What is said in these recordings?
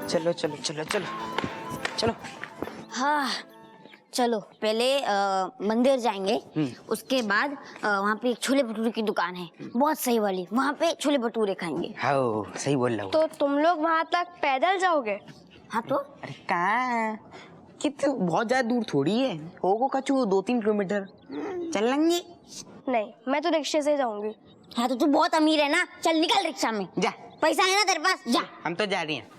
चलो चलो चलो चलो चलो। हाँ चलो, पहले मंदिर जाएंगे, उसके बाद वहाँ पे एक छोले भटूरे की दुकान है बहुत सही वाली, वहाँ पे छोले भटूरे खाएंगे। हाँ सही बोल रहा हूँ। तो तुम लोग वहाँ तक पैदल जाओगे? हाँ तो अरे कहाँ कितने, बहुत ज्यादा दूर थोड़ी है, होगा कछु 2-3 किलोमीटर चल लेंगे। नहीं, मैं तो रिक्शे से जाऊंगी। हाँ तो तू बहुत अमीर है ना, चल निकल रिक्शा में, जा, पैसा है ना तेरे पास, जा। हम तो जा रहे हैं,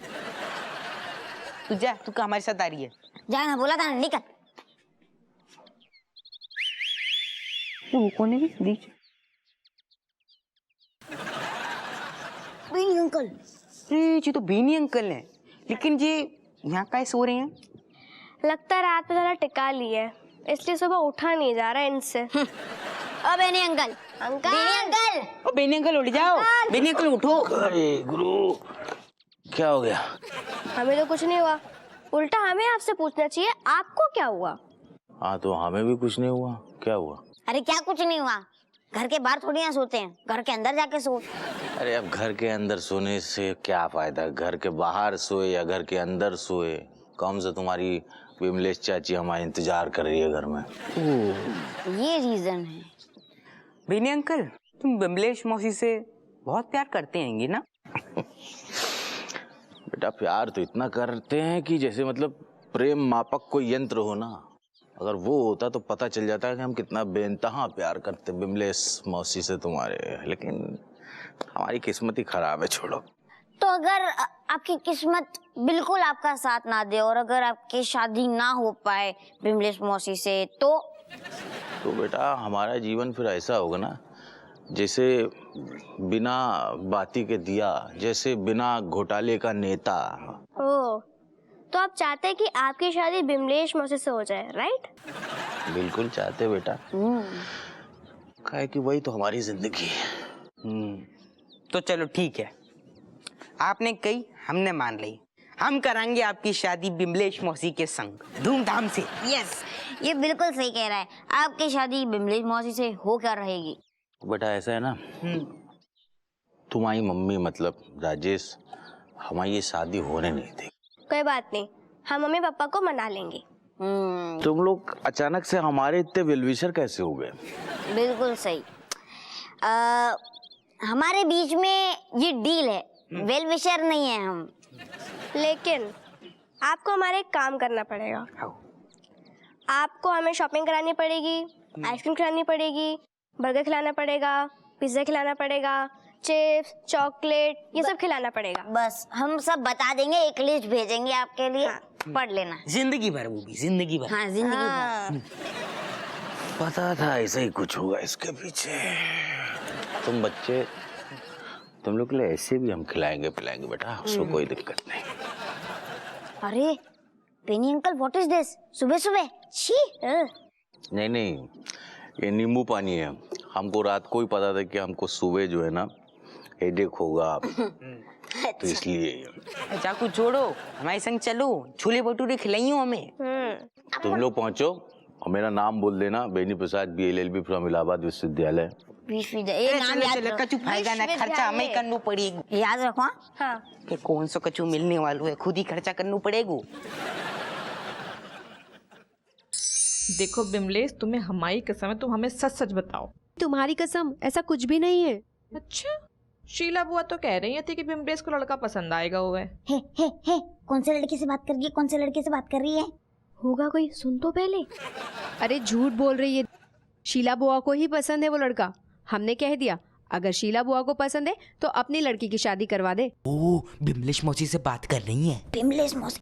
तू जा, तू का हमारे साथ आ रही है। जा, मैं बोला था ना, निकल। वो कौन है बीच? बेनी अंकल। अरे ये तो बेनी अंकल है, लेकिन ये यहाँ का सो रहे हैं? लगता है रात में ज़रा टिका ली है, इसलिए सुबह उठा नहीं जा रहा है इनसे। ओ Beni uncle, uncle, Beni uncle, ओ बेनी अंकल उठ जाओ, बेनी अंकल उठो। अरे गुरु, क्या हो गया? हमें तो कुछ नहीं हुआ, उल्टा हमें आपसे पूछना चाहिए आपको क्या हुआ। हाँ तो हमें भी कुछ नहीं हुआ, क्या हुआ? अरे क्या कुछ नहीं हुआ, घर के बाहर थोड़ी यहाँ सोते हैं, घर के अंदर जाके सो। अरे अब घर के अंदर सोने से क्या फायदा, घर के बाहर सोए या घर के अंदर सोए, कम से तुम्हारी विमलेश चाची हमारा इंतजार कर रही है घर में। ये रीजन है। बेनी अंकल, तुम विमलेश मौसी से बहुत प्यार करते हैंगे ना? बेटा प्यार तो इतना करते हैं कि जैसे मतलब प्रेम मापक कोई यंत्र हो ना, अगर वो होता तो पता चल जाता है कि हम कितना बेइंतहा प्यार करते विमलेश मौसी से तुम्हारे, लेकिन हमारी किस्मत ही खराब है, छोड़ो। तो अगर आपकी किस्मत बिल्कुल आपका साथ ना दे और अगर आपकी शादी ना हो पाए विमलेश मौसी से, तो बेटा हमारा जीवन फिर ऐसा होगा ना जैसे बिना बाती के दिया, जैसे बिना घोटाले का नेता। ओह, तो आप चाहते हैं कि आपकी शादी विमलेश मौसी से हो जाए, राइट? बिल्कुल चाहते बेटा, काहे कि वही तो हमारी जिंदगी है। तो चलो ठीक है, आपने कही, हमने मान ली, हम कराएंगे आपकी शादी विमलेश मौसी के संग धूमधाम से। यस, ये बिल्कुल सही कह रहा है, आपकी शादी विमलेश मौसी से हो क्या रहेगी। बेटा ऐसा है ना, तुम्हारी मम्मी मतलब राजेश हमारी ये शादी होने नहीं देगी। कोई बात नहीं, हम मम्मी पापा को मना लेंगे। तुम लोग अचानक से हमारे इतने वेलविशर कैसे हो गए? बिल्कुल सही। हमारे बीच में ये डील है, वेल विशर नहीं है हम। लेकिन आपको हमारे एक काम करना पड़ेगा। आपको हमें शॉपिंग करानी पड़ेगी, आइसक्रीम खिलानी पड़ेगी, बर्गर खिलाना पड़ेगा, पिज्जा खिलाना पड़ेगा, चिप्स, चॉकलेट, ये सब खिलाना पड़ेगा। बस हम सब बता देंगे, एक लिस्ट भेजेंगे आपके लिए, पढ़ लेना। जिंदगी भर, वो भी जिंदगी भर। हाँ, जिंदगी भर। पता था ऐसा ही कुछ होगा इसके पीछे। तुम बच्चे, तुम लोग के लिए ऐसे भी हम खिलाएंगे पिलाएंगे बेटा, उसको कोई दिक्कत नहीं। अरे पेनी अंकल, व्हाट इज दिस? सुबह सुबह छी। नहीं नहीं, ये नींबू पानी है। हमको रात को ही पता था कि हमको सुबह जो है ना हेडेक होगा, तो इसलिए। चाकू छोड़ो, हमारे संग चलो, छोले भटूरे खिलाइयो हमें। तुम लोग पहुंचो और मेरा नाम बोल देना, बेनी प्रसाद BLLB फ्रॉम इलाहाबाद विश्वविद्यालय। ये नाम याद रखो। कछु फायदा ना, खर्चा हमें करना पड़ेगा। याद रखो। हाँ। फिर कौन सा कछु मिलने वालों है, खुद ही खर्चा करना पड़ेगा। देखो बिमलेश, तुम्हें हमारी कसम है, तुम हमें सच सच बताओ। तुम्हारी कसम, ऐसा कुछ भी नहीं है। अच्छा, शीला बुआ तो कह रही थी कि बिमलेश को लड़का पसंद आएगा हुआ है। हे, कौन से लड़के से बात कर रही है? कौन से लड़के से बात कर रही है? होगा कोई, सुन तो पहले। अरे झूठ बोल रही है, शीला बुआ को ही पसंद है वो लड़का। हमने कह दिया अगर शीला बुआ को पसंद है तो अपनी लड़की की शादी करवा दे। ओ, विमलेश मौसी से बात कर रही है। विमलेश मौसी,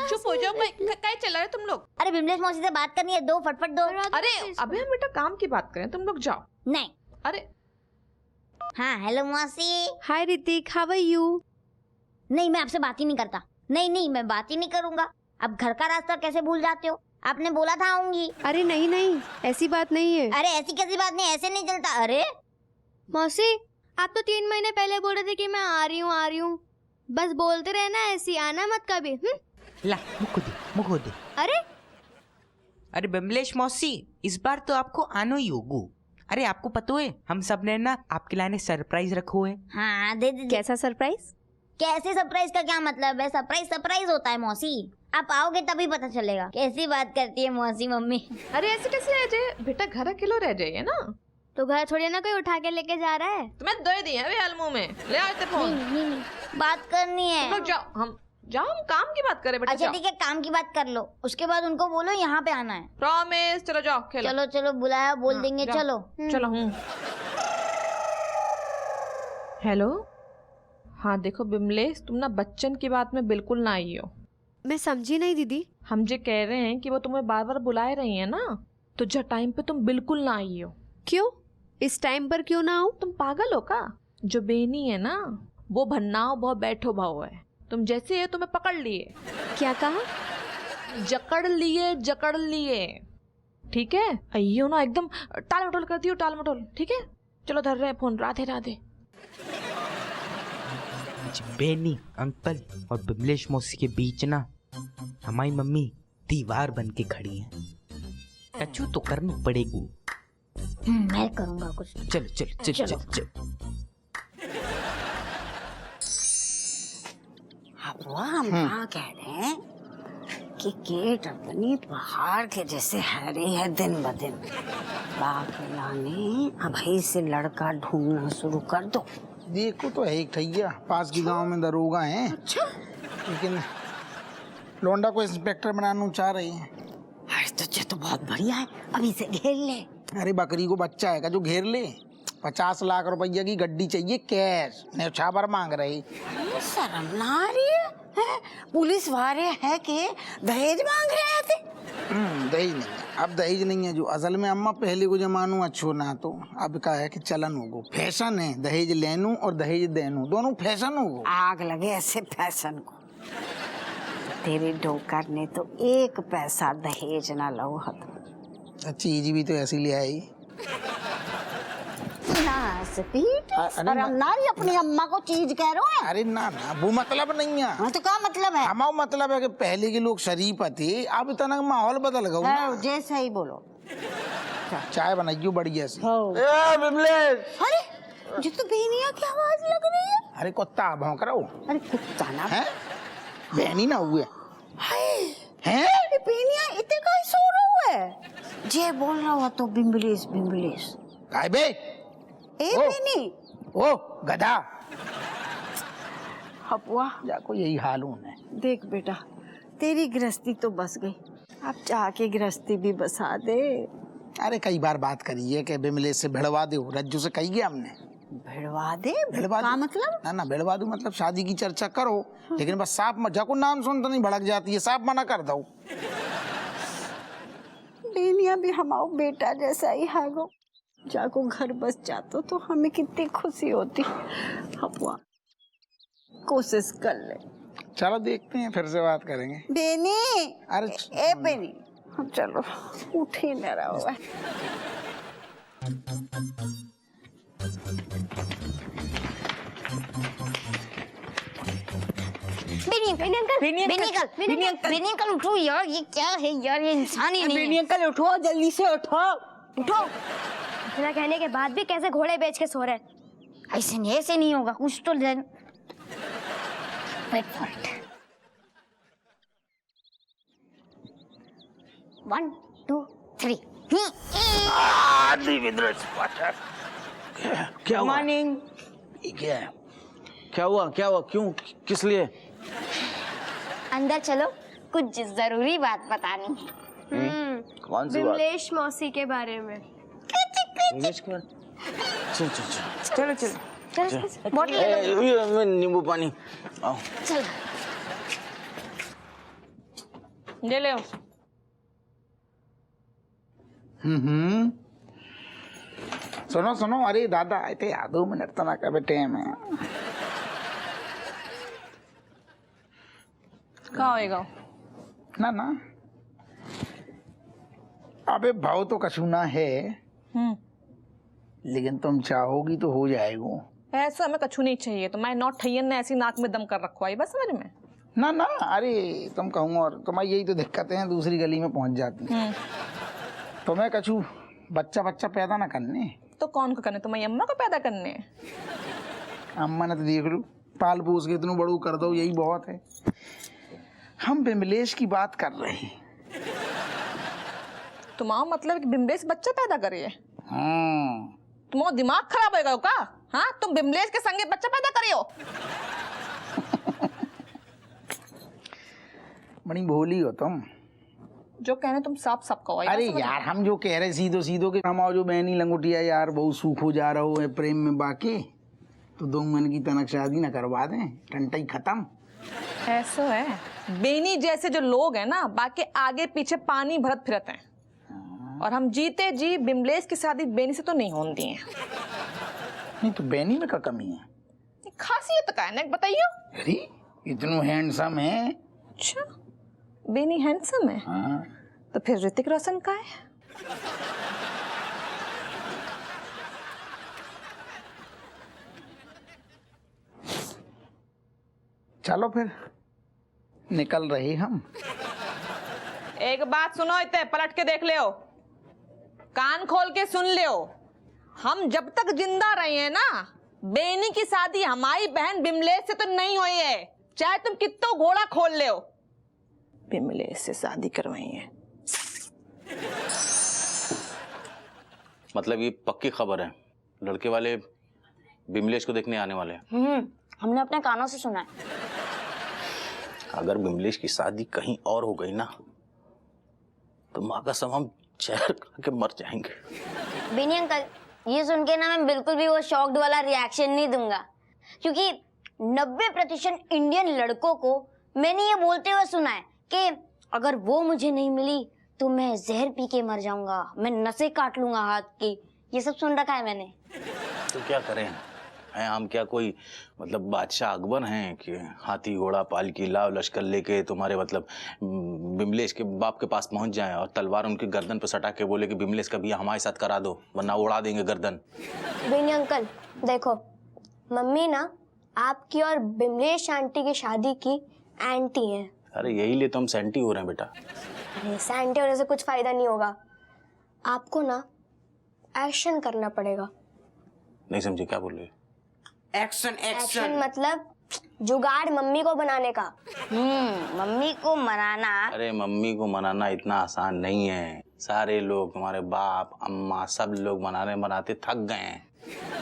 चुप हो जाओ, क्या चला रहे तुम लोग? अरे विमलेश मौसी से बात करनी है, दो फटफट दो। अरे अबे हम बेटा काम की बात करें, तुम लोग जाओ। नहीं। अरे हाँ, हेलो मौसी। हाय ऋतिक, हाउ आर यू? नहीं, मैं आपसे बात ही नहीं करता। नहीं, मैं बात ही नहीं करूंगा। अब घर का रास्ता कैसे भूल जाते हो? आपने बोला था आऊंगी। अरे नहीं, ऐसी बात नहीं है। अरे ऐसी कैसी बात नहीं, ऐसे नहीं चलता। अरे मौसी, आप तो 3 महीने पहले बोल रहे थे कि मैं आ रही हूँ। बस बोलते रहना, ऐसी आना मत कभी। ला, मुको दे। अरे विमलेश मौसी, इस बार तो आपको आना ही होगा। अरे आपको पता है हम सब ने ना आपके लिए सरप्राइज रखो है। हाँ दे। कैसा सरप्राइज? कैसे सरप्राइज का क्या मतलब है? सरप्राइज सरप्राइज होता है मौसी, आप आओगे तभी पता चलेगा। कैसी बात करती है मौसी मम्मी। अरे ऐसे कैसे रह जाए बेटा, घर अकेलो रह जाइए ना। तो घर थोड़ी ना कोई उठा के लेके जा रहा है। तुम्हें दो ही दिए हैं वे मुंह में, ले आते फोन। नहीं, बात करनी है। तुम लोग जाओ हम काम की बात करें बेटा। अच्छा ठीक है, काम की बात कर लो, उसके बाद उनको बोलो यहाँ पे आना है। प्रॉमिस। चलो जाओ खेलो। चलो चलो, बुलाया बोल हाँ, देंगे। जाओ। चलो चलो। हेलो। हाँ देखो बिमलेश, तुम ना बच्चन की बात में बिल्कुल ना आई हो। मैं समझी नहीं दीदी। हम जो कह रहे हैं कि वो तुम्हें बार बार बुलाए रही है ना, तो जो टाइम पे तुम बिल्कुल ना आई हो। क्यों? इस टाइम पर क्यों ना आऊं? तुम पागल हो का? जो बेनी है ना, वो भन्नाओ बहुत बैठो भाव है। तुम जैसे है तुम्हें पकड़ लिए। क्या कहा? जकड़ लिए। ठीक है, आइयो ना एकदम टाल मटोल कर दियो, टाल मटोल। ठीक है, चलो धर रहे फोन। राधे राधे। बेनी अंकल और बिमलेश मौसी के बीच ना हमारी मम्मी दीवार बन के खड़ी है। कछु तो करना पड़ेगा। मैं करूँगा कुछ। चलो चलो चलो चलो चलो। हम कहाँ कह रहे हैं कि गेट अपनी पहाड़ के जैसे हैरी है दिन ब दिन। बाबूला ने अभी से लड़का ढूंढना शुरू कर दो। देखो तो है एक ठैया पास की गांव में दरोगा है। अच्छा, लेकिन लौंडा को इंस्पेक्टर बनाना चाह रही है। अरे तो बहुत बढ़िया है, अभी से घेर ले। अरे बकरी को बच्चा है का जो घेर ले। 50 लाख रुपया की गड्डी चाहिए कैश, न्यौछावर मांग रही। शर्म ना आ रही है? पुलिस वाले है कि दहेज मांग रहे थे? दहेज नहीं है, अब दहेज नहीं है। जो असल में अम्मा पहले को जमानो अच्छो ना, तो अब का है कि चलन होगो, फैशन है। दहेज लेनू और दहेज देनू दोनों फैशन होगो। आग लगे ऐसे फैशन को। तेरे डोकर ने तो 1 पैसा दहेज ना लो हत। चीज भी तो ऐसी ले आई। शर्म ना रही? अपनी अम्मा को चीज कह रहे हो? अरे ना वो मतलब नहीं है। हाँ तो क्या मतलब है? हमारा मतलब है कि पहले के लोग शरीफ थे, अब इतना माहौल बदल गया ना। जैसे ही बोलो। चाय बनाइयो बढ़िया से। अरे ये तो बेनिया की आवाज लग रही है। अरे कुत्ता भौंक रहा हो। अरे कुत्ता ना है बहनी ना हुए हैं। ये बेनिया इतने का सो रहा है। जे बोल रहा हुआ तो बिम्बलेश काय बे ए ओ। बेनी ओ गधा। हपुआ जाको यही हाल होना है। देख बेटा, तेरी गृहस्थी तो बस गई, अब जाके गृहस्थी भी बसा दे। अरे कई बार बात करी है कि बिमलेश से भिड़वा दो, रज्जू से कही गया हमने। भिड़वा दे? भिड़वा का दो मतलब? ना भिड़वा दो मतलब शादी की चर्चा करो, लेकिन बस साफ जाको नाम सुनते नहीं भड़क जाती है, साफ मना कर दो। बेनिया भी हमारा बेटा जैसा ही है गो। जाको घर बस जातो तो हमें कितनी खुशी होती। हपुआ कोशिश कर ले। चलो देखते हैं, फिर से बात करेंगे। बेनी अरे ए बेनी, चलो उठ ही नहीं रहा हुआ। बेनी अंकल उठो यार, ये क्या है यार, ये इंसान ही नहीं है। अंकल उठो, जल्दी से उठो। उठो। इतना कहने के बाद भी कैसे घोड़े बेच के सो रहे? ऐसे नहीं होगा, कुछ तो वेट फॉर इट। 1 2 3। क्या हुआ? क्या हुआ? क्यों? किस लिए? अंदर चलो, कुछ जरूरी बात बतानी है। कौन सी बात? बिमलेश मौसी के बारे में। चलो चलो बोतल नींबू पानी आओ। चल ले ले। सुनो अरे दादा आए थे 2 मिनट तना का बेटे में। कहाँ होएगा? ना अबे भाव तो कछु ना है, लेकिन तुम चाहोगी तो हो जाएगा। ऐसा हमें कछु नहीं चाहिए। तुम्हारे नॉट ठैयन ने ऐसी नाक में दम कर रखा है, बस समझ में। ना अरे तुम कहूँ और तुम्हारी यही तो दिक्कतें हैं, दूसरी गली में पहुंच जाती हैं। तुम्हें कछु बच्चा पैदा ना करने। तो कौन को करने, तुम्हारी अम्मा को पैदा करने? अम्मा ने तो देख लो पाल पोस के इतनू बड़ू कर दो, यही बहुत है। हम बिमलेश की बात कर रहे हैं। तुम्हारा मतलब कि बिमलेश बच्चा पैदा करिए? हाँ। तुम्हारा दिमाग खराब हो गया का? हाँ, तुम बिमलेश के संगे बच्चा पैदा करियो? बड़ी भोली हो तुम। जो कहने तुम साफ साफ कहो। अरे यार हम जो कह रहे सीधो सीधो के हम आओ जो बहनी लंगोटिया यार बहुत सूख हो जा रहा हो है प्रेम में बाकी, तो दो मन की तनक शादी ना करवा दें, टंटा ही खत्म। ऐसा है, बेनी जैसे जो लोग हैं ना, बाकी आगे पीछे पानी भरत फिरत हैं। और हम जीते जी बिमलेश की शादी बेनी से तो नहीं होने दी है। नहीं तो बेनी में क्या कमी है? खासियत का है ना, बताइयो। अरे इतना हैंडसम है। अच्छा, बेनी हैंडसम है? हाँ। तो फिर ऋतिक रोशन का है? चलो फिर निकल रहे हम। एक बात सुनो, इतने पलट के देख लियो, कान खोल के सुन लियो। हम जब तक जिंदा रहे हैं ना, बेनी की शादी हमारी बहन बिमलेश से तो नहीं हुई है, चाहे तुम कितो घोड़ा खोल लियो। बिमलेश से शादी करवाई है। मतलब ये पक्की खबर है, लड़के वाले बिमलेश को देखने आने वाले हैं? हमने अपने कानों से सुना है। अगर बिमलेश की शादी कहीं और हो गई ना, तो माँ का सम हम जहर खा के मर जाएंगे। बेनी अंकल, ये सुन के ना मैं बिल्कुल भी वो शॉक्ड वाला रिएक्शन नहीं दूंगा, क्योंकि 90% इंडियन लड़कों को मैंने ये बोलते हुए सुना है कि अगर वो मुझे नहीं मिली तो मैं जहर पी के मर जाऊंगा, मैं नसें काट लूंगा हाथ की। ये सब सुन रखा है मैंने। तो क्या करें, हैं हम क्या कोई मतलब बादशाह अकबर हैं कि हाथी घोड़ा पालकी लाव लश्कर लेके तुम्हारे मतलब बिमलेश के बाप के पास पहुंच जाएं और तलवार उनकी गर्दन पर सटा के बोले कि बिमलेश का बिया हमारे साथ करा दो वरना उड़ा देंगे गर्दन। बेनी अंकल देखो, मम्मी ना आपकी और बिमलेश आंटी की शादी की एंटी है। अरे यही लिए तो हम सेंटी हो रहे हैं बेटा। अरे सेंटी होने से कुछ फायदा नहीं होगा, आपको ना एक्शन करना पड़ेगा। नहीं समझे क्या बोल रहे? एक्शन एक्शन मतलब जुगाड़ मम्मी को बनाने का। मम्मी को मनाना। अरे मम्मी को मनाना इतना आसान नहीं है, सारे लोग तुम्हारे बाप अम्मा सब लोग बनाते थक गए हैं।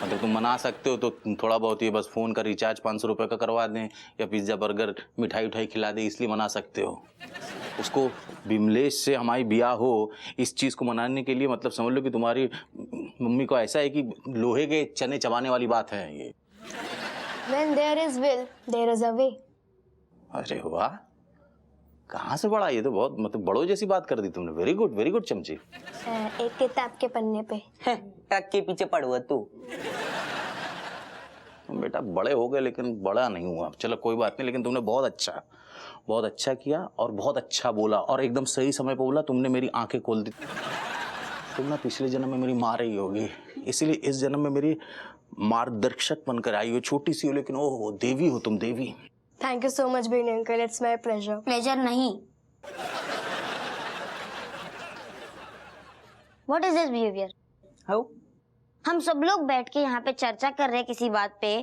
मतलब तुम मना सकते हो तो थोड़ा बहुत ये बस फोन का रिचार्ज 500 रुपए का करवा दें या पिज्जा बर्गर मिठाई उठाई खिला दें, इसलिए मना सकते हो। उसको बिमलेश से हमारी ब्याह हो, इस चीज को मनाने के लिए मतलब समझ लो कि तुम्हारी मम्मी को ऐसा है कि लोहे के चने चबाने वाली बात है ये। When there is will, there is a way. अरे वाह, कहाँ से पढ़ा? ये तो बहुत मतलब बड़ों जैसी बात कर दी तुमने। वेरी गुड चमची। एक किताब के पन्ने पे। ट्रक के पीछे पड़ तू। बेटा बड़े हो गए लेकिन बड़ा नहीं हुआ। चलो कोई बात नहीं, लेकिन तुमने बहुत अच्छा किया और बहुत अच्छा बोला और एकदम सही समय पर बोला। तुमने मेरी आंखें खोल दी। तुम ना पिछले जन्म में मेरी माँ रही होगी, इसीलिए इस जन्म में मेरी मार्गदर्शक बनकर आई हो। छोटी सी हो लेकिन ओ देवी हो तुम, देवी। Thank you so much Beni uncle, it's my pleasure. Pleasure नहीं। What is this behaviour? How? हम सब लोग बैठ के यहाँ पे चर्चा कर रहे हैं किसी बात पे,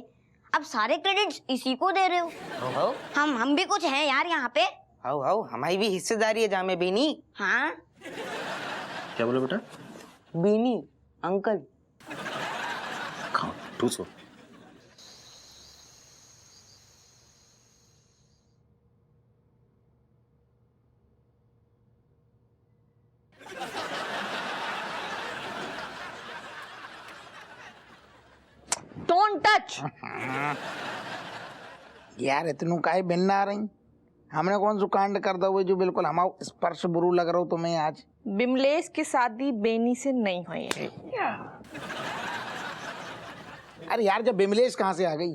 अब सारे क्रेडिट्स इसी को दे रहे हो। हाउ? हम भी कुछ हैं यार यहाँ पे। हाउ हमारी भी हिस्सेदारी है जामे बेनी। हाँ, क्या बोले बेटा? बेनी अंकल। खाओ ठूसो। Don't touch. यार इतनू काहे बिन्ना आ रही? हमने कौन सो कांड कर दो जो बिल्कुल हमारा स्पर्श बुरू लग रहा हो तुम्हें आज? बिमलेश की शादी बेनी से नहीं हुई है। अरे यार जब बिमलेश कहाँ से आ गई?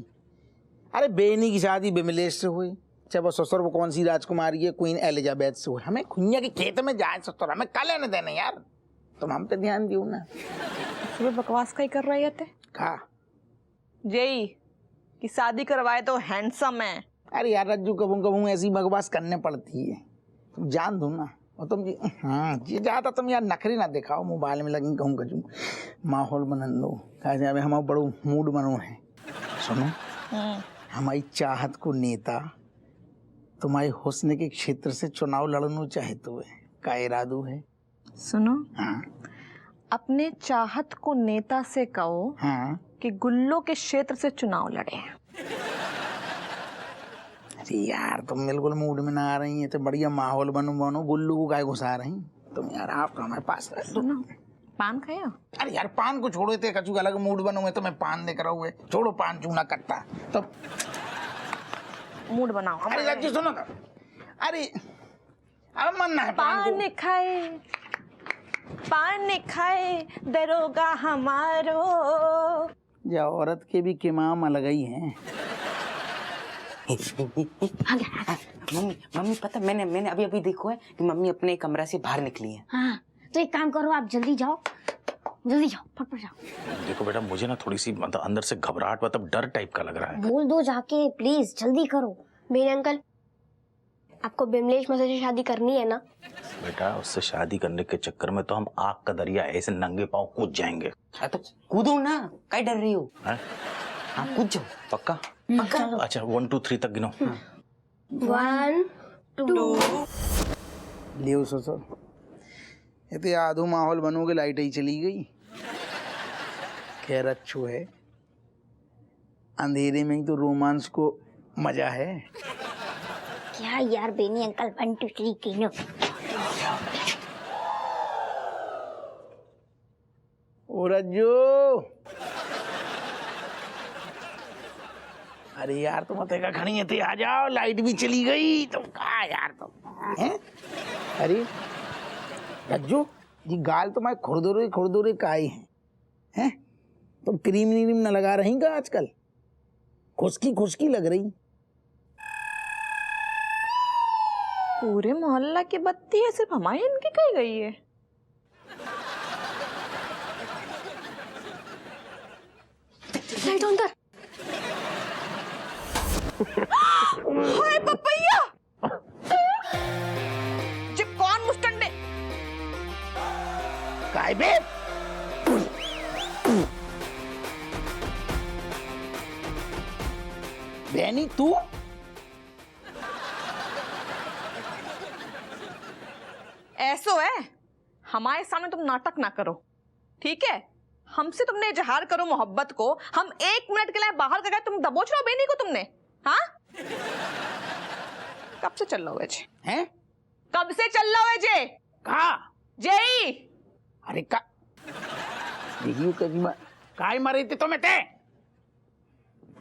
अरे बेनी की शादी बिमलेश से हुई, चाहे वो ससुर वो कौन सी राजकुमारी है, क्वीन एलिजाबेथ से हुई। हमें खुनिया के खेत में जाए ससुर, हमें कल लेने देने यार। तुम हम पे ध्यान दियो ना। सुबह बकवास का ही कर रहे थे। का जय कि शादी करवाए तो हैंडसम है। अरे यार रज्जू कबू कबू ऐसी बकवास करने पड़ती है, तुम जान दो ना। और तुम ये ज्यादा तुम यार नखरी ना दिखाओ, मोबाइल में लगी कहूँ कचू माहौल बनन दो, कैसे अभी हमारा बड़ो मूड बनो है। सुनो, हमारी चाहत को नेता तुम्हारे हुस्न के क्षेत्र से चुनाव लड़ना चाहते हुए का इरादू है? सुनो, हाँ अपने चाहत को नेता से कहो हाँ। कि गुल्लो के क्षेत्र से चुनाव लड़े। अरे यार तुम बिल्कुल मूड में ना आ रही है, तो बढ़िया माहौल बनो, गुल्लू को काय घुसा रही तुम यार। आप तो हमारे पास रह दो। पान खाया? अरे यार पान को छोड़ो, थे कचू अलग मूड बनो है तो मैं पान देकर हुए, छोड़ो पान चूना कट्टा तो मूड बनाओ। अरे लज्जू सुनो ना, अरे अब मन ना है पान खाए, पान खाए दरोगा हमारो। जा औरत के भी किमाम अलग ही हैं। मम्मी मम्मी पता मैंने अभी अभी देखो है कि मम्मी अपने कमरा से बाहर निकली है। हाँ तो एक काम करो, आप जल्दी जाओ, फटफट जाओ। देखो बेटा, मुझे ना थोड़ी सी मतलब अंदर से घबराहट, मतलब डर टाइप का लग रहा है। बोल दो जाके, प्लीज जल्दी करो। बेनी अंकल, आपको बिमलेश मौसी से शादी करनी है ना? बेटा उससे शादी करने के चक्कर में तो हम आग का दरिया ऐसे नंगे पांव कूद जाएंगे। तो कूदो ना, काय डर रही हो? हैं? हाँ कूद जाओ। पक्का? अच्छा 1 2 3 तक गिनो। 1 2। लियो ससुर, ये तो आधो माहौल बनोगे, लाइट ही चली गई। खैर अच्छो है, अंधेरे में ही तो रोमांस को मजा है। क्या यार बेनी अंकल, 1 2 3 गिनो। ओ रज्जू, अरे यार तुम अतेका खड़ी थे, आ जाओ, लाइट भी चली गई। तुम कहा यार तुम हैं? अरे रज्जू जी, गाल तुम्हारे खुरदुरे काई हैं? तुम क्रीम न लगा रही का आजकल? खुशकी लग रही। पूरे मोहल्ला की बत्ती है, सिर्फ हमारी इनकी कही गई है। लाइट ऑन कर। हाय पपैया, जे कौन मुस्टंडे काय बे? बेनी तू? ऐसो है, हमारे सामने तुम नाटक ना करो, ठीक है? हमसे तुमने इजहार करो मोहब्बत को, हम 1 मिनट के लिए बाहर गए, तुम दबोच रहे हो बेनी को तुमने। हाँ कब से चल रहा है जे? हैं? कब से चल रहा है जे? कहा? जेई अरे का देखियो कजी मा काय मारे थे तो मैं ते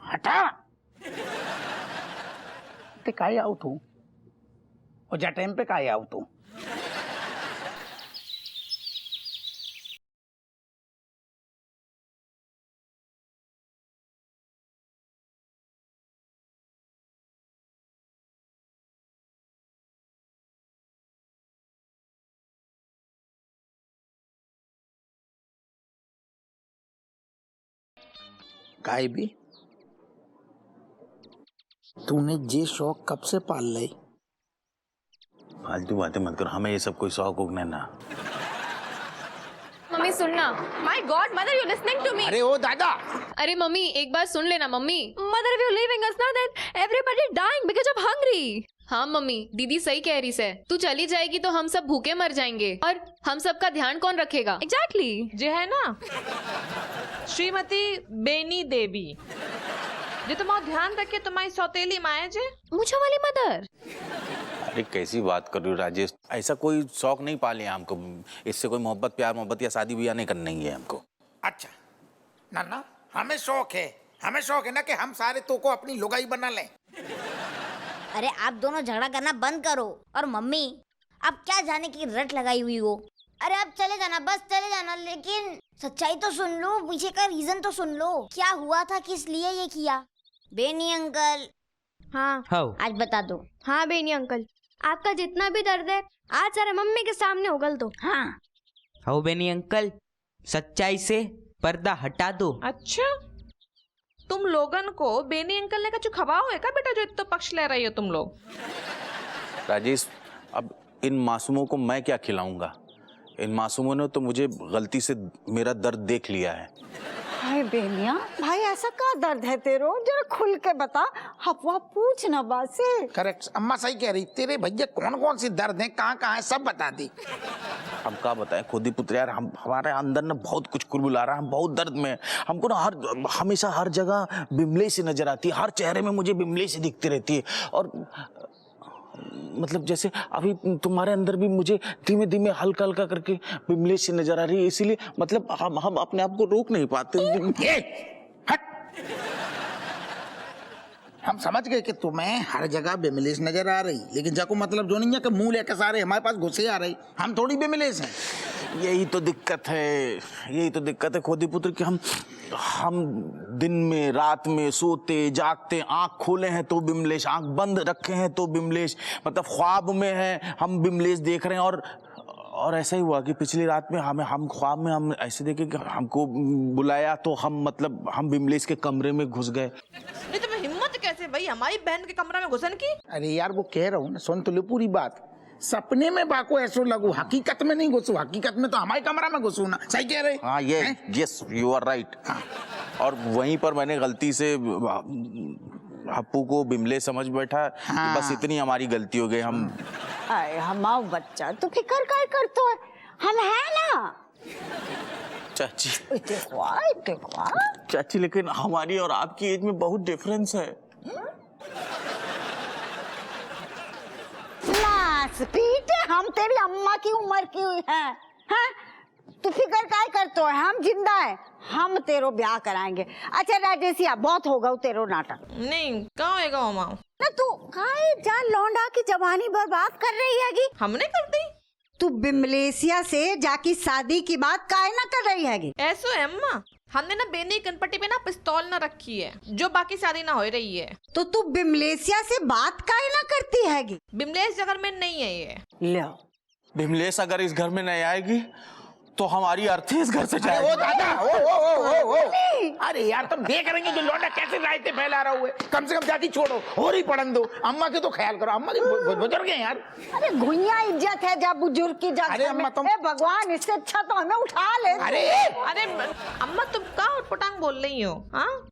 हटा ते काय आउट हूँ और जा टाइम पे काय आउट हूँ। काय भी तूने ये शौक कब से पाल ली? फालतू बातें मत कर, हमें ये सब कोई शौक उगने ना। मम्मी सुनना। My God, mother, you listening to me? अरे ओ दादा, अरे मम्मी एक बार सुन लेना mummy. Mother, if you leaving us now, then everybody dying because of hungry. हाँ मम्मी, दीदी सही कह रही है। तू चली जाएगी तो हम सब भूखे मर जाएंगे और हम सब का ध्यान कौन रखेगा? Exactly. जे है ना श्रीमती बेनी देवी, जो तुम्हारा ध्यान रखे, तुम्हारी सौतेली माए जे। मुझे वाली मदर। अरे कैसी बात कर रही हो राजेश, ऐसा कोई शौक नहीं पाले हमको, इससे कोई मोहब्बत प्यार मोहब्बत या शादी ब्याह नहीं करनी है हमको। अच्छा ना हमें शौक है ना कि हम सारे तो को अपनी लुगाई बना लें। अरे आप दोनों झगड़ा करना बंद करो। और मम्मी, आप क्या जाने की रट लगाई हुई हो? अरे आप चले जाना, बस चले जाना, लेकिन सच्चाई तो सुन लो, पीछे का रीजन तो सुन लो, क्या हुआ था, किस लिए ये किया। बेनी अंकल, हाँ आज बता दो। हाँ बेनी अंकल, आपका जितना भी दर्द है आज सारे मम्मी के सामने उगल दो। हाँ हो बेनी अंकल, सच्चाई से पर्दा हटा दो। अच्छा, तुम लोगन को बेनी अंकल ने कछु खवाओ है का बेटा, जो इतना पक्ष ले रही हो तुम लोग? राजेश, अब इन मासूमों को मैं क्या खिलाऊंगा? इन मासूमों ने तो मुझे गलती से मेरा दर्द देख लिया है। हाय बेनिया, भाई ऐसा का दर्द है तेरो? जरा खुल के बता, हफवा पूछ ना बात से। करेक्ट, अम्मा सही कह रही। तेरे भैया कौन कौन सी दर्द है, कहाँ है, सब बता दी। हम क्या बताएं खुद ही पुत्र यार, हम हमारे अंदर ना बहुत कुछ कुरबुला रहा है, हम बहुत दर्द में हैं। हमको ना हमेशा हर जगह बिमले से नजर आती है, हर चेहरे में मुझे बिमले से दिखती रहती है। और मतलब जैसे अभी तुम्हारे अंदर भी मुझे धीमे धीमे हल्का हल्का करके बिमले से नजर आ रही है, इसीलिए मतलब हम अपने आप को रोक नहीं पाते। हम समझ गए कि तुम्हें हर जगह बिमलेश नजर आ रही, लेकिन जाको मतलब जो नहीं है कि मुंह लेकर सारे हमारे पास घुसे आ रही, हम थोड़ी बिमलेश हैं। यही तो दिक्कत है, यही तो दिक्कत है खोदी पुत्र कि हम दिन में रात में सोते जागते, आंख खोले हैं तो बिमलेश, आंख बंद रखे हैं तो बिमलेश, मतलब ख्वाब में है हम बिमलेश देख रहे हैं। और ऐसा ही हुआ कि पिछली रात में हम ख्वाब में हम ऐसे देखे कि हमको बुलाया तो हम बिमलेश के कमरे में घुस गए। नहीं तुम्हें हिम्मत कैसे भाई हमारी बहन के कमरे में घुसन की? अरे यार वो कह रहा हूँ ना, सुन तो लो पूरी बात। सपने में बाको ऐसो लगू, हकीकत में नहीं घुसू, हकीकत में तो हमारे कमरा में घुसू ना। सही कह रहे? हाँ ये यस यू आर राइट। और वहीं पर मैंने गलती से हप्पू को बिमले समझ बैठा। हाँ। बस इतनी हमारी गलती हो गई। हम अरे हमारा बच्चा तो फिकर काय करतो है, हम है ना चाची, देखो चाची लेकिन हमारी और आपकी एज में बहुत डिफरेंस है। स्पीड हम तेरी अम्मा की उम्र की हुई है, हाँ? तू फिकर काय करतो है, हम जिंदा है, हम तेरो ब्याह कराएंगे। अच्छा राजेशिया बहुत होगा तेरो नाटक। नहीं कहाँ होएगा मामा? ना तू काय जा लौंडा की जवानी बर्बाद कर रही हैगी। हमने कर दी? तू बिमलेशिया से जाकी शादी की बात काय ना कर रही हैगी? ऐसो है अम्मा, हमने ना बेनी कनपट्टी पे ना पिस्तौल ना रखी है जो बाकी शादी ना हो रही है। तो तू बिमलेशिया से बात काय ना करती हैगी? बिमलेश घर में नहीं है ये। लो बिमलेश अगर इस घर में नहीं आएगी तो हमारी अर्थी इस घर से जाएगी। ओ दादा, ओ। अरे यार तुम देख रहे हैं जो लौंडा कैसे रायते फैला रहा हुआ है, कम से कम जाती छोड़ो और ही पढ़न दो। अम्मा के तो ख्याल करो, अम्मा की बुजुर्ग हैं यार। अरे गुइया इज्जत है जब बुजुर्ग की अरे जगह अम्मा में। तुम- ए भगवान, इससे अच्छा तो हमें उठा ले। अरे अम्मा तुम कहाँ उटपटांग बोल रही हो? हाँ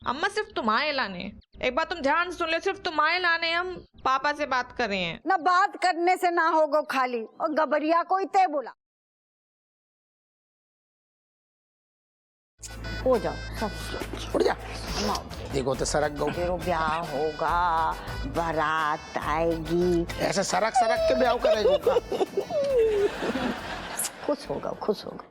अम्मा सिर्फ तुम्हारे लाने, एक बार तुम ध्यान सुन ले, सिर्फ तुम्हारे लाने हम पापा से बात कर रहे हैं। ना बात करने से ना होगो खाली, और गबरिया को इते बोला हो जाओ सब उठ जा। देखो तो सरक गो, तेरो ब्याह होगा, बारात आएगी, ऐसे सरक सरक के ब्याह करेगा। खुश होगा खुश होगा।